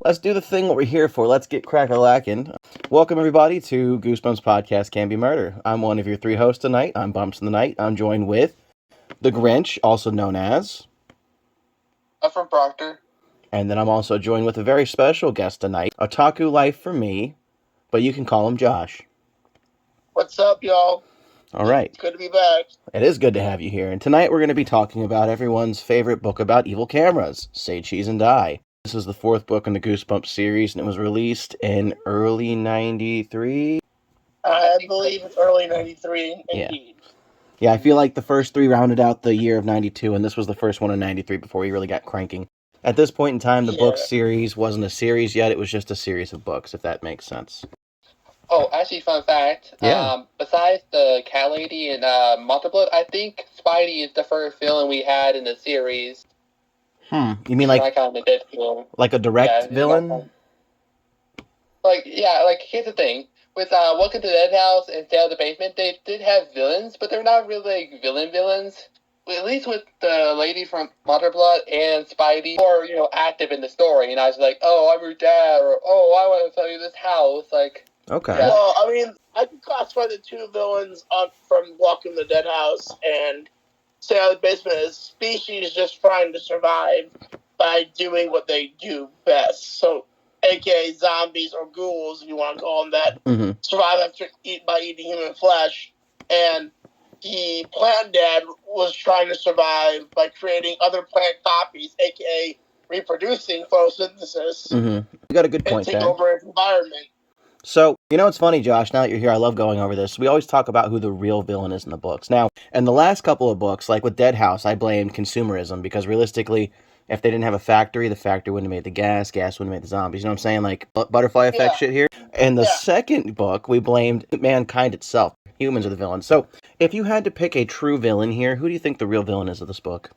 Let's do the thing what we're here for. Let's get crack-a-lackin'. Welcome, everybody, to Goosebumps Podcast Can Be Murder. I'm one of your three hosts tonight. I'm Bumps in the Night. I'm joined with the Grinch, also known as... I'm from Proctor. And then I'm also joined with a very special guest tonight, Otaku Life for me, but you can call him Josh. What's up, y'all? All right. It's good to be back. It is good to have you here. And tonight we're going to be talking about everyone's favorite book about evil cameras, Say Cheese and Die. This is the fourth book in the Goosebumps series, and it was released in early 93. I believe it's early 93, indeed. Yeah, I feel like the first three rounded out the year of 92, and this was the first one in 93 before he really got cranking. At this point in time, the book series wasn't a series yet, it was just a series of books, if that makes sense. Oh, actually, fun fact. Yeah. Besides the cat lady and Monterblood, I think Spidey is the first villain we had in the series. You mean like like a direct villain? Here's the thing. With Welcome to the Dead House and Stay Out of the Basement, they did have villains, but they're not really like villains. At least with the lady from Monterblood and Spidey, or active in the story. And I was like, oh, I'm your dad, or oh, I want to sell you this house, like. Okay. Yeah. Well, I mean, I can classify the two villains from Welcome to the Dead House and Stay Out of the Basement as species just trying to survive by doing what they do best. So, aka zombies or ghouls, if you want to call them that, survive by eating human flesh. And the plant dad was trying to survive by creating other plant copies, aka reproducing photosynthesis. You got a good point there. And there. take over its environment. So, it's funny, Josh, now that you're here, I love going over this. We always talk about who the real villain is in the books. Now, in the last couple of books, like with Dead House, I blamed consumerism, because realistically, if they didn't have a factory, the factory wouldn't have made the gas wouldn't have made the zombies. You know what I'm saying? Like, butterfly effect shit here. In the second book, we blamed mankind itself. Humans are the villains. So, if you had to pick a true villain here, who do you think the real villain is of this book?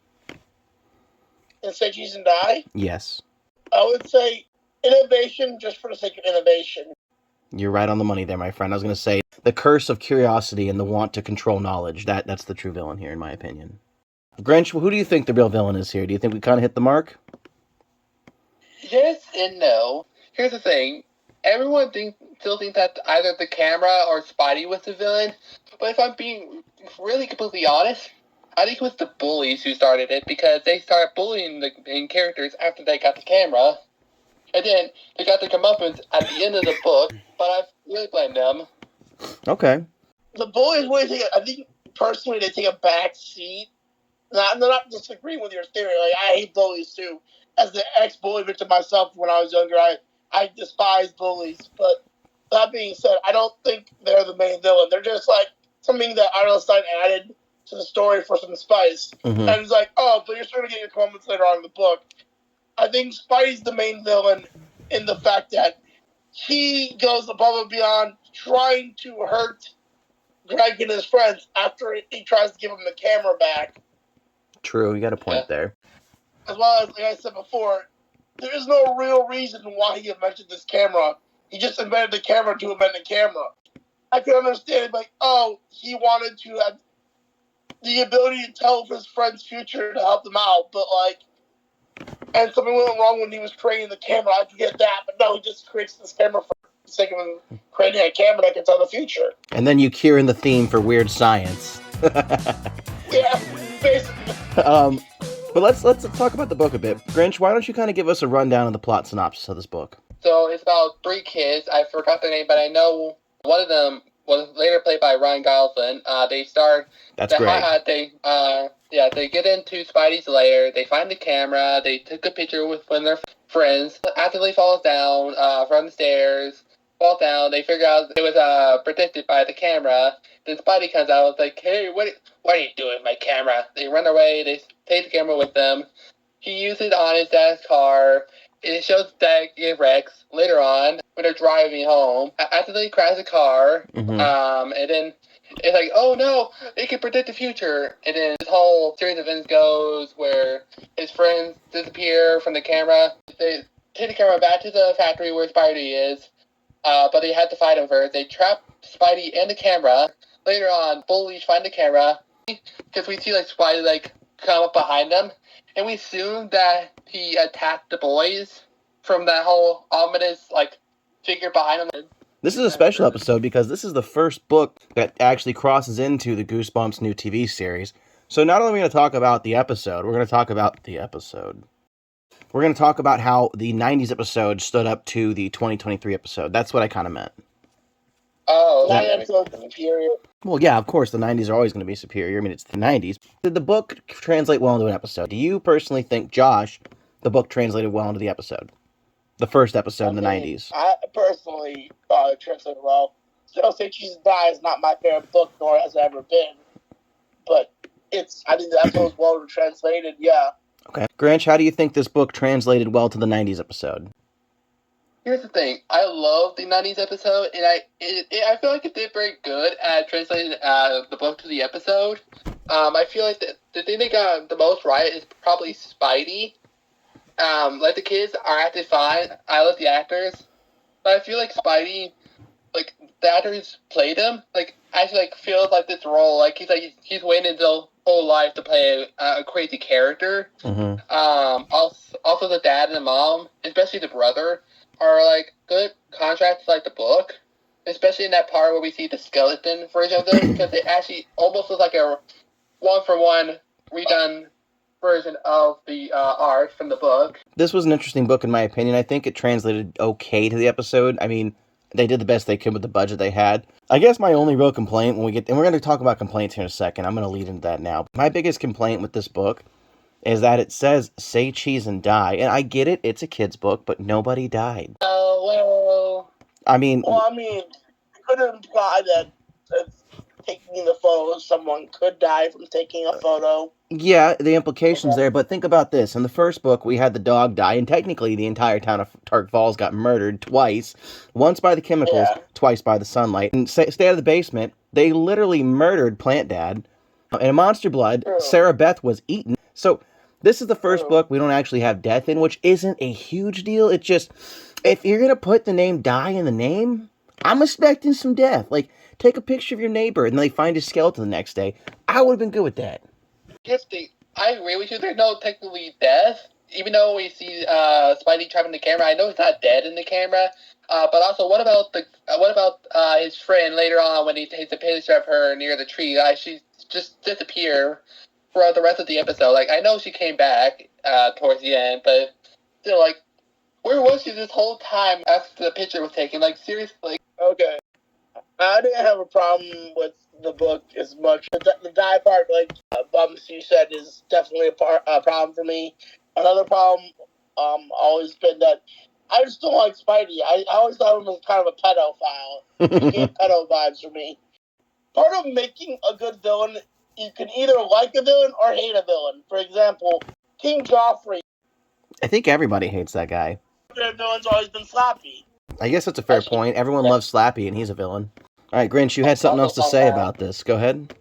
In Say Cheese and Die? Yes. I would say innovation just for the sake of innovation. You're right on the money there, my friend. I was going to say the curse of curiosity and the want to control knowledge. That's the true villain here, in my opinion. Grinch, who do you think the real villain is here? Do you think we kind of hit the mark? Yes and no. Here's the thing. Everyone still thinks that either the camera or Spidey was the villain. But if I'm being really completely honest, I think it was the bullies who started it, because they started bullying the main characters after they got the camera. And then they got their comeuppance at the end of the book, but I really blame them. Okay. The bullies really I think personally they take a back seat. I'm not disagreeing with your theory. Like, I hate bullies too. As the ex-bully victim myself when I was younger, I despise bullies. But that being said, I don't think they're the main villain. They're just like something that Arnold added to the story for some spice. And it's like, oh, but you're still going to get your comments later on in the book. I think Spidey's the main villain in the fact that he goes above and beyond trying to hurt Greg and his friends after he tries to give him the camera back. True, you got a point there. As well as, like I said before, there is no real reason why he invented this camera. He just invented the camera to invent the camera. I can understand it, like, oh, he wanted to have the ability to tell his friend's future to help them out, but like, and something went wrong when he was creating the camera. I can get that, but no, he just creates this camera for the sake of creating a camera that can tell the future. And then you cue in the theme for weird science. Yeah, basically. But let's talk about the book a bit. Grinch, why don't you kind of give us a rundown of the plot synopsis of this book? So it's about three kids. I forgot their name, but I know one of them was later played by Ryan Gosling. That's great. They get into Spidey's lair. They find the camera. They took a picture with one of their friends. Accidentally falls down from the stairs. Falls down. They figure out it was protected by the camera. Then Spidey comes out and is like, hey, what are you doing with my camera? They run away. They take the camera with them. He uses it on his dad's car. It shows Dad get wrecks later on when they're driving home. After they crash the car, and then it's like, oh no, it can predict the future. And then this whole series of events goes where his friends disappear from the camera. They take the camera back to the factory where Spidey is, but they had to fight him first. They trap Spidey and the camera. Later on, bullies find the camera because we see like Spidey come up behind them. And we assume that he attacked the boys. from that whole ominous like figure behind him. This is a special episode because this is the first book that actually crosses into the Goosebumps new TV series. So not only are we going to talk about the episode, we're going to talk about the episode. We're going to talk about how the 90s episode stood up to the 2023 episode. That's what I kind of meant. Oh, that episode's superior. Well, yeah, of course, the 90s are always going to be superior. I mean, it's the 90s. Did the book translate well into an episode? Do you personally think, Josh, the book translated well into the episode? The first episode in the 90s. I personally thought it translated well. Still, Say Cheese and Die is not my favorite book, nor has it ever been. But I think the episode was well translated, yeah. Okay. Grinch, how do you think this book translated well to the 90s episode? Here's the thing. I love the 90s episode, and I feel like it did very good at translating the book to the episode. I feel like the thing they got the most right is probably Spidey. Like, the kids are acting fine. I love the actors. But I feel like Spidey, like, the actors played him, like, actually, like, feels like this role. Like, he's waiting his whole life to play a crazy character. Mm-hmm. Also, the dad and the mom, especially the brother, are, like, good contrasts like the book. Especially in that part where we see the skeleton version of them, because it actually almost looks like a one-for-one redone version of the art from the book. This was an interesting book in my opinion. I think it translated okay to the episode. I mean, they did the best they could with the budget they had. I guess my only real complaint and we're going to talk about complaints here in a second. I'm going to lead into that now. My biggest complaint with this book is that it says Say Cheese and Die. And I get it, it's a kid's book, but nobody died. Oh, well. I mean, it could imply that taking the photo, someone could die from taking a photo. yeah, the implication's there, but think about this. In the first book, we had the dog die, and technically the entire town of Tark Falls got murdered twice. Once by the chemicals, twice by the sunlight. And Stay Out of the Basement, they literally murdered Plant Dad. And in Monster Blood, Sarah Beth was eaten. So this is the first book we don't actually have death in, which isn't a huge deal. It's just, if you're going to put the name Die in the name, I'm expecting some death. Like, take a picture of your neighbor, and they find his skeleton the next day. I would have been good with that. Here's the thing. I agree with you. There's no technically death. Even though we see Spidey trapping the camera, I know he's not dead in the camera. But also, what about his friend later on when he takes a picture of her near the tree? She just disappeared for the rest of the episode. Like, I know she came back towards the end, but still, like, where was she this whole time after the picture was taken? Like, seriously. Okay. I didn't have a problem with the book as much. The die part, like Bumps, you said, is definitely a problem for me. Another problem always been that I just don't like Spidey. I always thought him as kind of a pedophile. He gave pedo vibes for me. Part of making a good villain, you can either like a villain or hate a villain. For example, King Joffrey. I think everybody hates that guy. Their villain's always been Slappy. I guess that's a fair point. Everyone loves Slappy, and he's a villain. All right, Grinch, you had something else to say about this. Go ahead.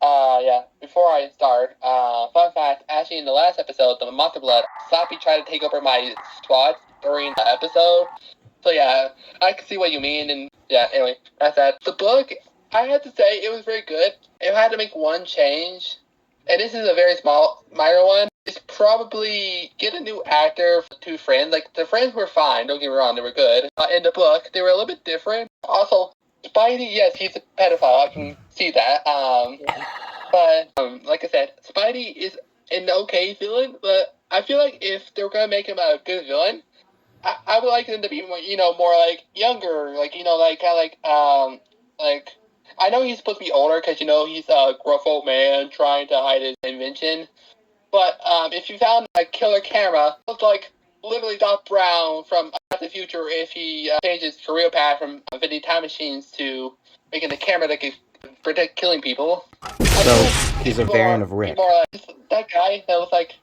Yeah. Before I start, fun fact, actually in the last episode, the Monster Blood, Slappy tried to take over my squad during the episode. So yeah, I can see what you mean, and yeah, anyway, that's that. The book, I had to say, it was very good. If I had to make one change, and this is a very minor one, is probably get a new actor for two friends. Like, the friends were fine, don't get me wrong, they were good. In the book, they were a little bit different. Also, Spidey, yes, he's a pedophile, I can see that. But, like I said, Spidey is an okay villain, but I feel like if they were going to make him a good villain, I would like him to be, more, like, younger, like, kind of like, I know he's supposed to be older, because, he's a gruff old man trying to hide his invention, but, if you found a killer camera, it looked like literally Doc Brown from Back to the Future if he changed his career path from inventing time machines to making a camera that could predict killing people. So, he's a variant of Rick. That guy that was like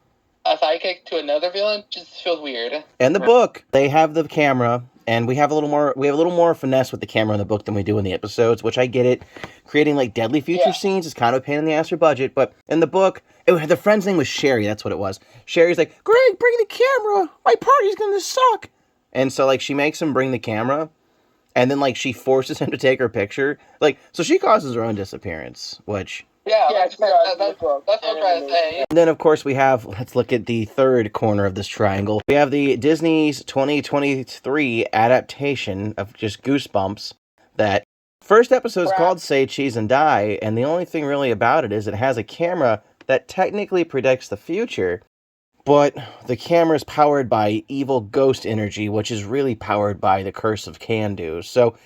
a sidekick to another villain just feels weird. In the book, they have the camera, and we have a little more finesse with the camera in the book than we do in the episodes, which I get it. Creating, like, deadly future scenes is kind of a pain in the ass for budget, but in the book, the friend's name was Shari, that's what it was. Shari's like, Greg, bring the camera! My party's gonna suck! And so, like, she makes him bring the camera, and then, like, she forces him to take her picture. Like, so she causes her own disappearance, which Yeah, Yes, that's what I'm trying to say. And then, of course, we have, let's look at the third corner of this triangle. We have the Disney's 2023 adaptation of just Goosebumps. That first episode is called Say Cheese and Die, and the only thing really about it is it has a camera that technically predicts the future, but the camera is powered by evil ghost energy, which is really powered by the curse of Candu. So,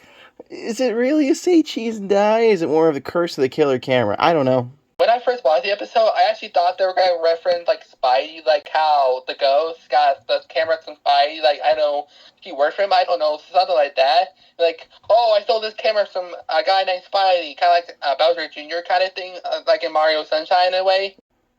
is it really a Say Cheese and Die? Is it more of the curse of the killer camera? I don't know. When I first watched the episode, I actually thought they were going to reference, like, Spidey, like how the ghost got the camera from Spidey. Like, I know he worked for him, I don't know, something like that. Like, oh, I stole this camera from a guy named Spidey, kind of like Bowser Jr. kind of thing, like in Mario Sunshine in a way.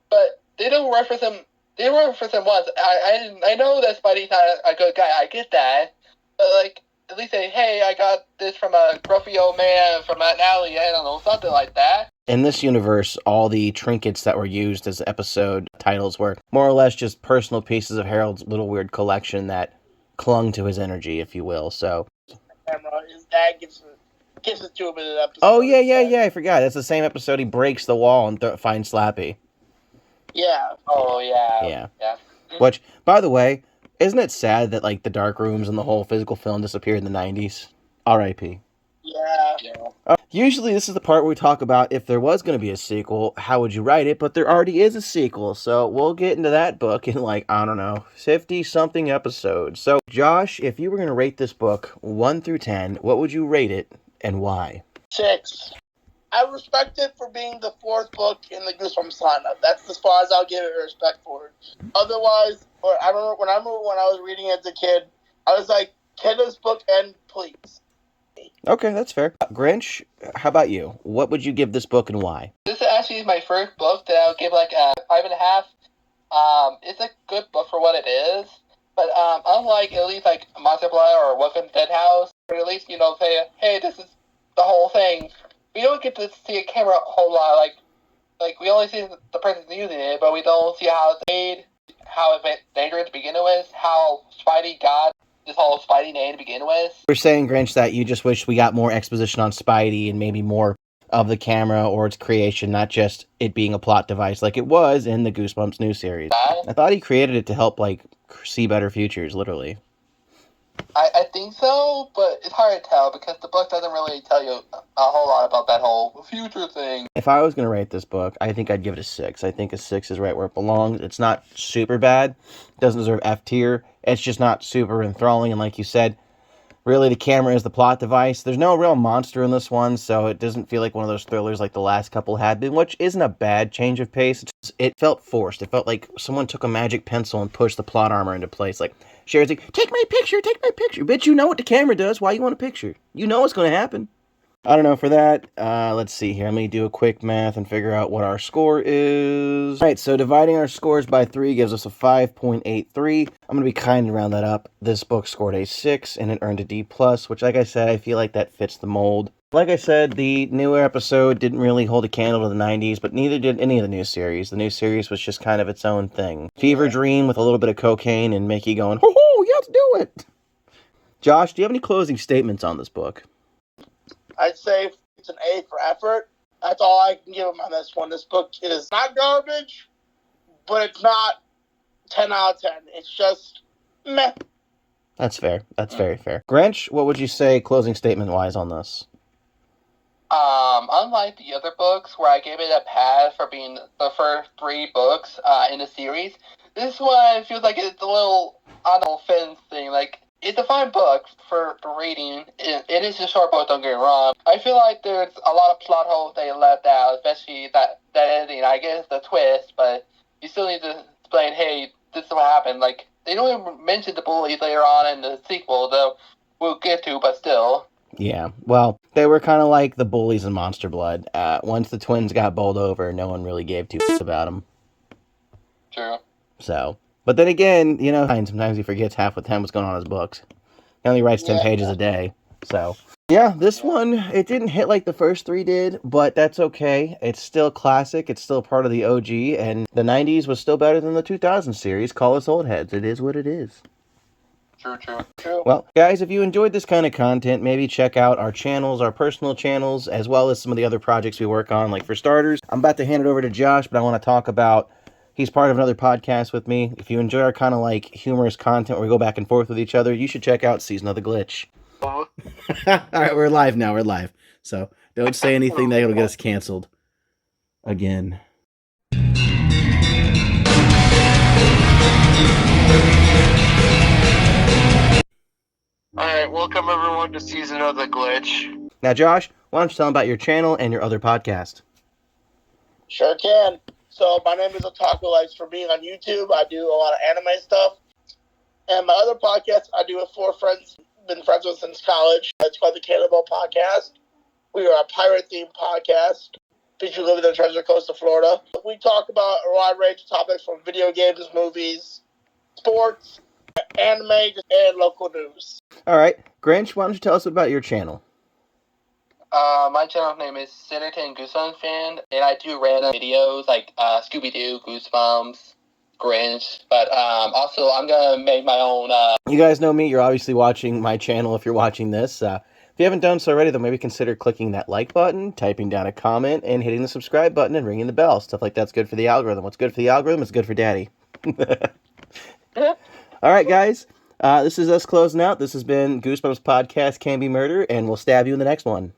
But they don't reference him. They reference him once. I know that Spidey's not a good guy. I get that. But, like, at least say, hey, I got this from a gruffy old man from an alley. I don't know, something like that. In this universe, all the trinkets that were used as episode titles were more or less just personal pieces of Harold's little weird collection that clung to his energy, if you will. So, his dad gives it to him in an episode. oh yeah, I forgot. That's the same episode he breaks the wall and finds Slappy. Yeah. Oh yeah. Which, by the way, isn't it sad that like the dark rooms and the whole physical film disappeared in the 90s? R.I.P. Yeah. Usually this is the part where we talk about if there was going to be a sequel, how would you write it? But there already is a sequel, so we'll get into that book in like, I don't know, 50-something episodes. So, Josh, if you were going to rate this book 1 through 10, what would you rate it and why? 6. I respect it for being the 4th book in the Goosebumps lineup. That's as far as I'll give it respect for it. Otherwise, I remember when I was reading it as a kid, I was like, can this book end, please? Okay, that's fair. Grinch, how about you? What would you give this book and why? This actually is my first book that I'll give like a 5.5. It's a good book for what it is, but unlike at least like Monster Blood or Welcome to Dead House, or at least say, hey, this is the whole thing. We don't get to see a camera a whole lot. Like we only see the person using it, but we don't see how it's made, how it's dangerous to begin with, how Spidey got this whole Spidey name to begin with. We're saying, Grinch, that you just wish we got more exposition on Spidey and maybe more of the camera or its creation, not just it being a plot device like it was in the Goosebumps new series. I thought he created it to help, like, see better futures, literally. I think so, but it's hard to tell because the book doesn't really tell you a whole lot about that whole future thing. If I was going to rate this book, I think I'd give it a 6. I think a 6 is right where it belongs. It's not super bad. It doesn't deserve F tier. It's just not super enthralling, and like you said, really the camera is the plot device. There's no real monster in this one, so it doesn't feel like one of those thrillers like the last couple had been, which isn't a bad change of pace. It felt forced. It felt like someone took a magic pencil and pushed the plot armor into place. Like, Shari's like, take my picture. Bitch, you know what the camera does. Why you want a picture? You know what's going to happen. I don't know, for that, let's see here. Let me do a quick math and figure out what our score is. Alright, so dividing our scores by 3 gives us a 5.83. I'm going to be kind and round that up. This book scored a 6, and it earned a D+, which, like I said, I feel like that fits the mold. Like I said, the newer episode didn't really hold a candle to the 90s, but neither did any of the new series. The new series was just kind of its own thing. Fever dream with a little bit of cocaine and Mickey going, ho-ho, you have to do it! Josh, do you have any closing statements on this book? I'd say it's an A for effort. That's all I can give him on this one. This book is not garbage, but it's not 10 out of 10. It's just meh. That's fair. That's very fair. Grinch, what would you say closing statement-wise on this? Unlike the other books where I gave it a pass for being the first 3 books in the series, this one feels like it's a little on the fence thing. Like, it's a fine book for reading. It is a short book, don't get me wrong. I feel like there's a lot of plot holes they left out, especially that ending. I guess the twist, but you still need to explain, hey, this is what happened. Like, they don't even mention the bullies later on in the sequel, though we'll get to, but still. Yeah, well, they were kind of like the bullies in Monster Blood. Once the twins got bowled over, no one really gave two about them. True. So, but then again, sometimes he forgets half the time what's going on in his books. He only writes 10 pages a day. So, yeah, this one, it didn't hit like the first 3 did, but that's okay. It's still classic. It's still part of the OG, and the 90s was still better than the 2000 series. Call us old heads. It is what it is. True. Well, guys, if you enjoyed this kind of content, maybe check out our channels, our personal channels, as well as some of the other projects we work on. Like, for starters, I'm about to hand it over to Josh, but I want to talk about, he's part of another podcast with me. If you enjoy our kind of like humorous content where we go back and forth with each other, you should check out Season of the Glitch. All right, we're live now. We're live. So don't say anything that'll get us canceled again. Alright, welcome everyone to Season of the Glitch. Now, Josh, why don't you tell them about your channel and your other podcast? Sure can. So my name is Otaku Likes for being on YouTube. I do a lot of anime stuff. And my other podcast I do with 4 friends, been friends with since college. It's called the Cannibal Podcast. We are a pirate-themed podcast featuring living in the treasure coast of Florida. We talk about a wide range of topics from video games, movies, sports, anime, and local news. All right, Grinch, why don't you tell us about your channel? My channel name is Senator and Goosebumps fan, and I do random videos like Scooby-Doo, Goosebumps, Grinch, but also I'm gonna make my own. You guys know me. You're obviously watching my channel if you're watching this. If you haven't done so already, then maybe consider clicking that like button, typing down a comment, and hitting the subscribe button and ringing the bell. Stuff like that's good for the algorithm. What's good for the algorithm is good for Daddy. All right, guys. This is us closing out. This has been Goosebumps Podcast Can Be Murder, and we'll stab you in the next one.